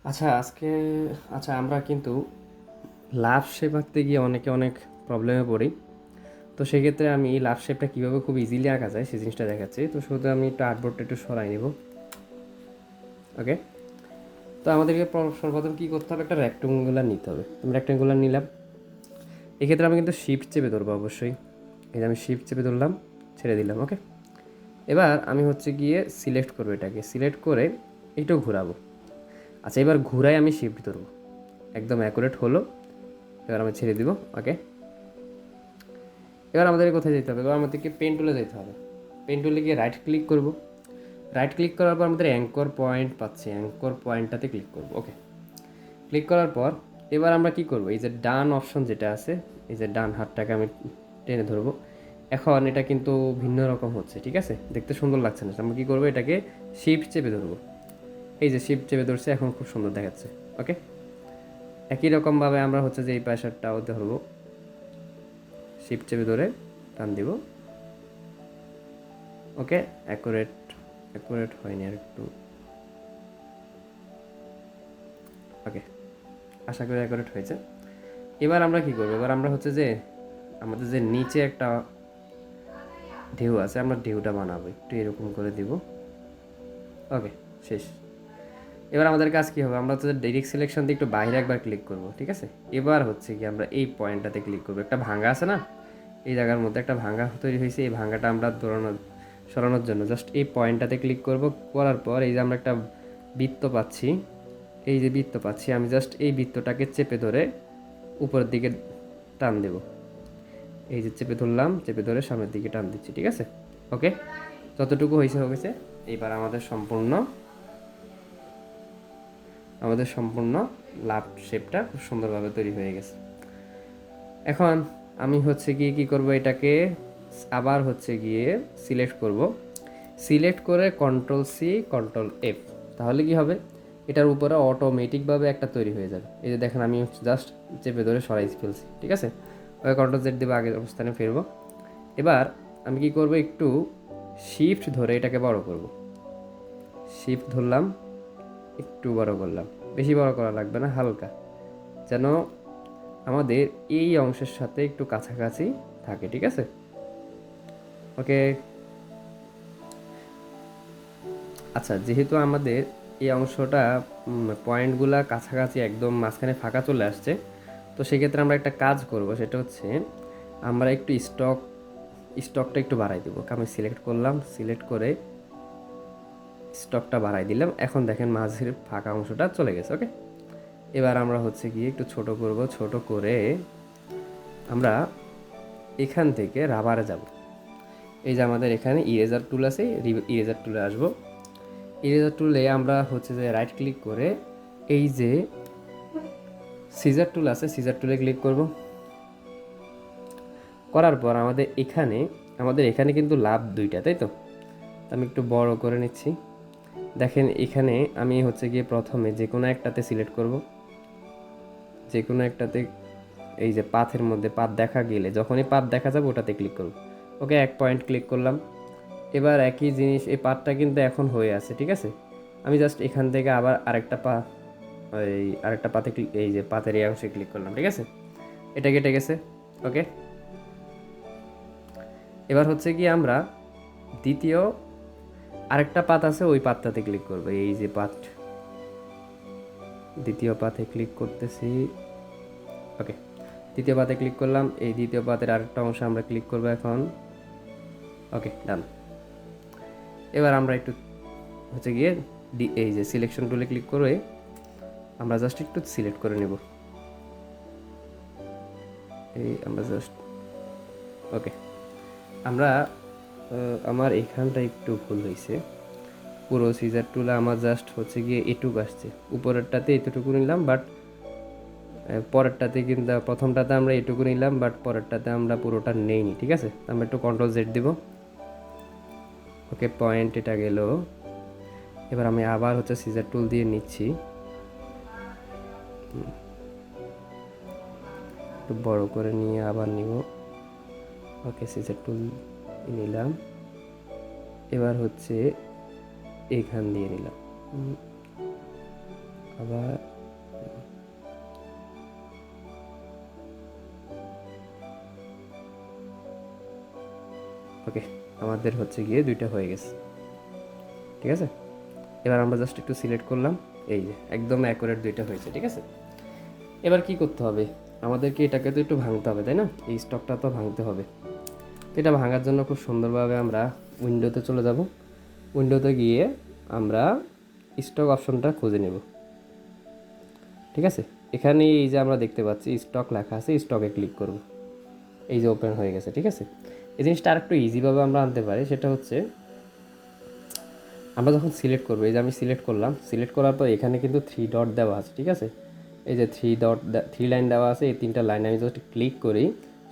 আজকে আমরা কিন্তু লাভ শেপ আঁকতে গিয়ে অনেক প্রবলেমে পড়ি। তো সেক্ষেত্রে আমি লাভ শেপটা কীভাবে খুব ইজিলি আঁকা যায় সেই জিনিসটা দেখাচ্ছি। তো শুধু আমি একটু আর্টবোর্ডটা একটু সরাই নেব। ওকে, তো আমাদেরকে সর্বপ্রথম কী করতে হবে, একটা রেক্ট্যাঙ্গুলার নিতে হবে। আমি রেক্ট্যাঙ্গুলার নিলাম। এক্ষেত্রে আমি কিন্তু শিফট চেপে ধরবো অবশ্যই। এই যে আমি শিফট চেপে ধরলাম, ছেড়ে দিলাম। ওকে, এবার আমি হচ্ছে গিয়ে সিলেক্ট করবো, এটাকে সিলেক্ট করে একটু ঘোরাবো। এবার ঘুরাই আমি শিফট ধরবো, একদম অ্যাকুরেট হলো। এবার আমি ছেড়ে দিব। ওকে, এবার আমাদের কোথায় যেতে হবে? এবার আমাদেরকে পেন টুলে যেতে হবে। পেন টুলে গিয়ে রাইট ক্লিক করব। রাইট ক্লিক করার পর আমাদের অ্যাঙ্কর পয়েন্ট পাচ্ছি, অ্যাঙ্কর পয়েন্টটাতে ক্লিক করব। ওকে, ক্লিক করার পর এবার আমরা কি করব, এই যে ডান অপশন যেটা আছে, এই যে ডান হাতটাকে আমি টেনে ধরবো। এখন এটা কিন্তু ভিন্ন রকম হচ্ছে, ঠিক আছে, দেখতে সুন্দর লাগছে না। আমরা কী করবো, এটাকে শিফট চেপে ধরবো। এই যে শিফট চেপে ধরছে, এখন খুব সুন্দর দেখাচ্ছে। ওকে, একই রকমভাবে আমরা হচ্ছে যে এই পাশেরটাও ধরবো, শিফট চেপে ধরে টান দিব। ওকে, অ্যাকুরেট হয়নি আর একটু। ওকে, আশা করি অ্যাকুরেট হয়েছে। এবার আমরা কি করবো, এবার আমরা হচ্ছে যে আমাদের যে নিচে একটা ঢেউ আছে, আমরা ঢেউটা বানাবো, একটু এরকম করে দিব। ওকে, শেষ। এবার আমাদের কাজ কী হবে, আমরা হচ্ছে ডাইরেক্ট সিলেকশন দিয়ে একটু বাইরে একবার ক্লিক করব, ঠিক আছে। এবার হচ্ছে কি আমরা এই পয়েন্টটাতে ক্লিক করবো। একটা ভাঙা আছে না, এই জায়গার মধ্যে একটা ভাঙা তৈরি হয়েছে। এই ভাঙাটা আমরা সরানোর জন্য জাস্ট এই পয়েন্টটাতে ক্লিক করব। করার পর এই যে আমরা একটা বৃত্ত পাচ্ছি, এই যে বৃত্ত পাচ্ছি, আমি জাস্ট এই বৃত্তটাকে চেপে ধরে উপরের দিকে টান দেব। এই যে চেপে ধরলাম, চেপে ধরে সামনের দিকে টান দিচ্ছি, ঠিক আছে। ওকে, যতটুকু হয়েছে হয়েছে। এইবার আমাদের সম্পূর্ণ লাভ শেপটা খুব সুন্দরভাবে তৈরি হয়ে গেছে। এখন আমি হচ্ছে গিয়ে কী করব, এটাকে আবার হচ্ছে গিয়ে সিলেক্ট করব। সিলেক্ট করে কন্ট্রোল সি কন্ট্রোল এফ, তাহলে কি হবে, এটার উপরে অটোমেটিকভাবে একটা তৈরি হয়ে যাবে। এই যে দেখেন, আমি জাস্ট চেপে ধরে সরাই ফেলছি, ঠিক আছে। ওই কন্ট্রোল জেড দেবো, আগের অবস্থানে ফিরবো। এবার আমি কি করব, একটু শিফট ধরে এটাকে বড় করব। শিফট ধরলাম, একটু বড় করলাম, বেশি বড় করা লাগবে না, হালকা, যেন আমাদের এই অংশের সাথে একটু কাছাকাছি থাকে, ঠিক আছে। ওকে, যেহেতু আমাদের এই অংশটা পয়েন্টগুলা কাছাকাছি একদম মাঝখানে ফাঁকা চলে আসছে, তো সেক্ষেত্রে আমরা একটা কাজ করব, সেটা হচ্ছে আমরা একটু স্টকটা একটু বাড়াই দেবো। আমি সিলেক্ট করলাম, সিলেক্ট করে স্টকটা বাড়াই দিলাম। এখন দেখেন মাঝের ফাঁকা অংশটা চলে গেছে। ওকে, এবার আমরা হচ্ছে গিয়ে একটু ছোট করব। ছোট করে আমরা এখান থেকে রাবারে যাব। এই যে আমাদের এখানে ইরেজার টুল আছে, ইরেজার টুলে আসবো। ইরেজার টুলে আমরা হচ্ছে যে রাইট ক্লিক করে এই যে সিজার টুল আছে, সিজার টুলে ক্লিক করব। করার পর আমাদের এখানে কিন্তু লাভ দুইটা, তাই তো। আমি একটু বড় করে নিচ্ছি। দেখেন এখানে আমি হচ্ছে গিয়ে প্রথমে যে কোনো একটাতে সিলেক্ট করব, যে কোনো একটাতে। এই যে পাথের মধ্যে পাত দেখা গেলে, যখনই পাত দেখা যাবে ওটাতে ক্লিক করব। ওকে, এক পয়েন্ট ক্লিক করলাম। এবার একই জিনিস, এই পাতটা কিন্তু এখন হয়ে আছে, ঠিক আছে। আমি জাস্ট এখান থেকে আবার আরেকটা পাতে এই যে পাতের এই অংশে ক্লিক করলাম, ঠিক আছে। এটা কেটে গেছে। ওকে, এবার হচ্ছে কি আমরা দ্বিতীয় আরেকটা পাত আছে, ওই পাতটাতে ক্লিক করবো। এই যে দ্বিতীয় পাতে ক্লিক করতেছি। ওকে, দ্বিতীয় পাতে ক্লিক করলাম। এই দ্বিতীয় পাতের আরেকটা অংশ আমরা ক্লিক করবো এখন। ওকে, ডান। এবার আমরা একটু হচ্ছে গিয়ে এই যে সিলেকশন টুলে ক্লিক করে আমরা জাস্ট একটু সিলেক্ট করে নেব। এই আমরা জাস্ট ওকে, আমার এখানটা একটু ভুল হয়েছে। পুরো সিজার টুলে আমার জাস্ট হচ্ছে গিয়ে এটুকু আসছে, উপরেরটাতে এতটুকু নিলাম, বাট পরেরটাতে কিন্তু প্রথমটাতে আমরা এটুকু নিলাম, বাট পরেরটাতে আমরা পুরোটা নেইনি, ঠিক আছে। আমরা একটু কন্ট্রোল জেড দিব। ওকে, পয়েন্ট এটা গেল। এবার আমি আবার হচ্ছে সিজার টুল দিয়ে নিচ্ছি, একটু বড় করে নিয়ে আবার নিব। ওকে, সিজার টুল নিলাম। এবার হচ্ছে এখান দিয়ে নিলাম, আবার ওকে, আমাদের হচ্ছে গিয়ে দুইটা হয়ে গেছে, ঠিক আছে। এবার আমরা জাস্ট একটু সিলেক্ট করলাম, এই যে একদম অ্যাকুরেট দুইটা হয়েছে, ঠিক আছে। এবার কি করতে হবে, আমাদেরকে এটাকে তো একটু ভাঙতে হবে, তাই না? এই স্টকটা তো ভাঙতে হবে। তো এটা ভাঙার জন্য খুব সুন্দরভাবে আমরা উইন্ডোতে চলে যাব। উইন্ডোতে গিয়ে আমরা স্টক অপশনটা খুঁজে নেব, ঠিক আছে। এখানে এই যে আমরা দেখতে পাচ্ছি স্টক লেখা আছে, স্টকে ক্লিক করব, এই যে ওপেন হয়ে গেছে, ঠিক আছে। এই জিনিসটা আরেকটু ইজিভাবে আমরা আনতে পারি, সেটা হচ্ছে আমরা যখন সিলেক্ট করবো, এই যে আমি সিলেক্ট করলাম, সিলেক্ট করার পর এখানে কিন্তু 3 ডট দেওয়া আছে, ঠিক আছে। এই যে 3 লাইন দেওয়া আছে, এই 3টা লাইন আমি জাস্ট ক্লিক করি,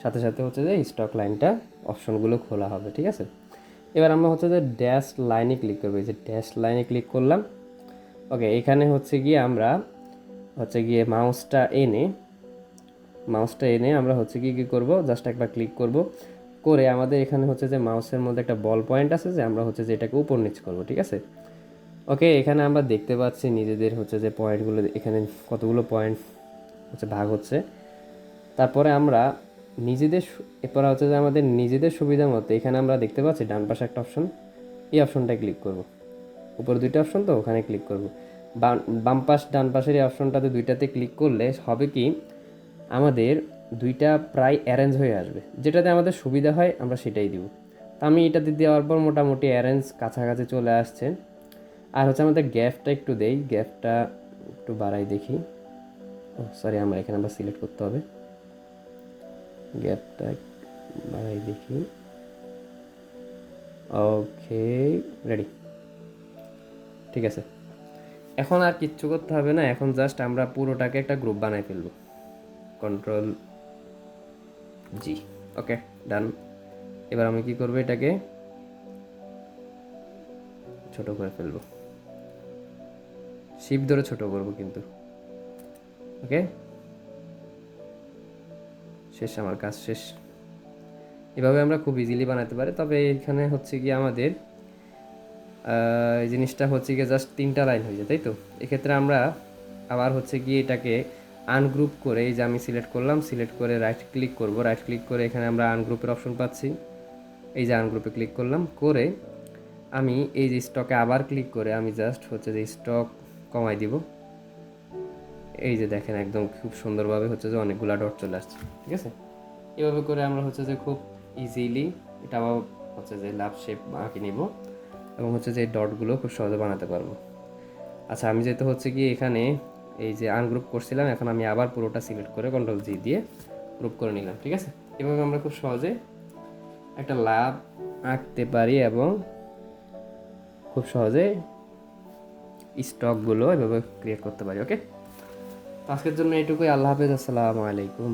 সাথে সাথে হচ্ছে যে স্টক লাইনটা অপশনগুলো খোলা হবে, ঠিক আছে। এবার আমরা হচ্ছে যে ড্যাশ লাইনে ক্লিক করবো, এই যে ড্যাশ লাইনে ক্লিক করলাম। ওকে, এখানে হচ্ছে গিয়ে আমরা হচ্ছে গিয়ে মাউসটা এনে আমরা হচ্ছে কি কী করবো, জাস্ট একবার ক্লিক করব, করে আমাদের এখানে হচ্ছে যে মাউসের মধ্যে একটা বল পয়েন্ট আছে, যে আমরা হচ্ছে যে এটাকে উপর নিচ করবো, ঠিক আছে। ওকে, এখানে আমরা দেখতে পাচ্ছি নিজেদের হচ্ছে যে পয়েন্টগুলো, এখানে কতগুলো পয়েন্ট হচ্ছে ভাগ হচ্ছে। তারপরে আমরা এরপর হচ্ছে যে আমাদের নিজেদের সুবিধা মতো এখানে আমরা দেখতে পাচ্ছি ডান পাশে একটা অপশন, এই অপশনটায় ক্লিক করব। উপরে দুইটা অপশন, তো ওখানে ক্লিক করব। বাম পাশ ডান পাশের এই অপশনটাতে দুইটাতে ক্লিক করলে হবে কি, আমাদের দুইটা প্রায় অ্যারেঞ্জ হয়ে আসবে, যেটাতে আমাদের সুবিধা হয় আমরা সেটাই দিব। তো আমি এটাতে দেওয়ার পর মোটামুটি অ্যারেঞ্জ কাছাকাছি চলে আসছে। আর হচ্ছে আমাদের গ্যাপটা একটু দেই, গ্যাপটা একটু বাড়াই দেখি। ও সরি, আমরা এখানে আবার সিলেক্ট করতে হবে, গ্যাপটা বাড়াই দেখি। ওকে, রেডি, ঠিক আছে। এখন আর কিচ্ছু করতে হবে না, এখন জাস্ট আমরা পুরোটাকে একটা গ্রুপ বানাই ফেলবো, কন্ট্রোল জি। ওকে, ডান। এবার আমি কি করবো, এটাকে ছোট করে ফেলবো, শিপ ধরে ছোট করব কিন্তু। ওকে, শেষ, আমার কাজ শেষ। এভাবে আমরা খুব ইজিলি বানাতে পারি। তবে এখানে হচ্ছে কি আমাদের এই জিনিসটা হচ্ছে গিয়ে জাস্ট 3টা লাইন হয়ে যায়, তাই তো। এক্ষেত্রে আমরা আবার হচ্ছে গিয়ে এটাকে আনগ্রুপ করে, এই যে আমি সিলেক্ট করলাম, সিলেক্ট করে রাইট ক্লিক করব, রাইট ক্লিক করে এখানে আমরা আনগ্রুপের অপশন পাচ্ছি, এই যে আনগ্রুপে ক্লিক করলাম, করে আমি এই যে স্টকে আবার ক্লিক করে আমি জাস্ট হচ্ছে যে স্টক কমাই দিব। এই যে দেখেন একদম খুব সুন্দরভাবে হচ্ছে যে অনেকগুলা ডট চলে আসছে, ঠিক আছে। এভাবে করে আমরা হচ্ছে যে খুব ইজিলি এটা আবার হচ্ছে যে লাভ শেপ আঁকি নিব, এবং হচ্ছে যে এই ডটগুলো খুব সহজে বানাতে পারবো। আচ্ছা, আমি যেহেতু হচ্ছে কি এখানে এই যে আনগ্রুপ করছিলাম, এখন আমি আবার পুরোটা সিলেক্ট করে কন্ট্রোল জি দিয়ে গ্রুপ করে নিলাম, ঠিক আছে। এভাবে আমরা খুব সহজে একটা লাভ আঁকতে পারি, এবং খুব সহজে স্টকগুলো এভাবে ক্রিয়েট করতে পারি। ওকে, আজকের জন্য এইটুকুই। আল্লাহ হাফেজ, আসসালামু আলাইকুম।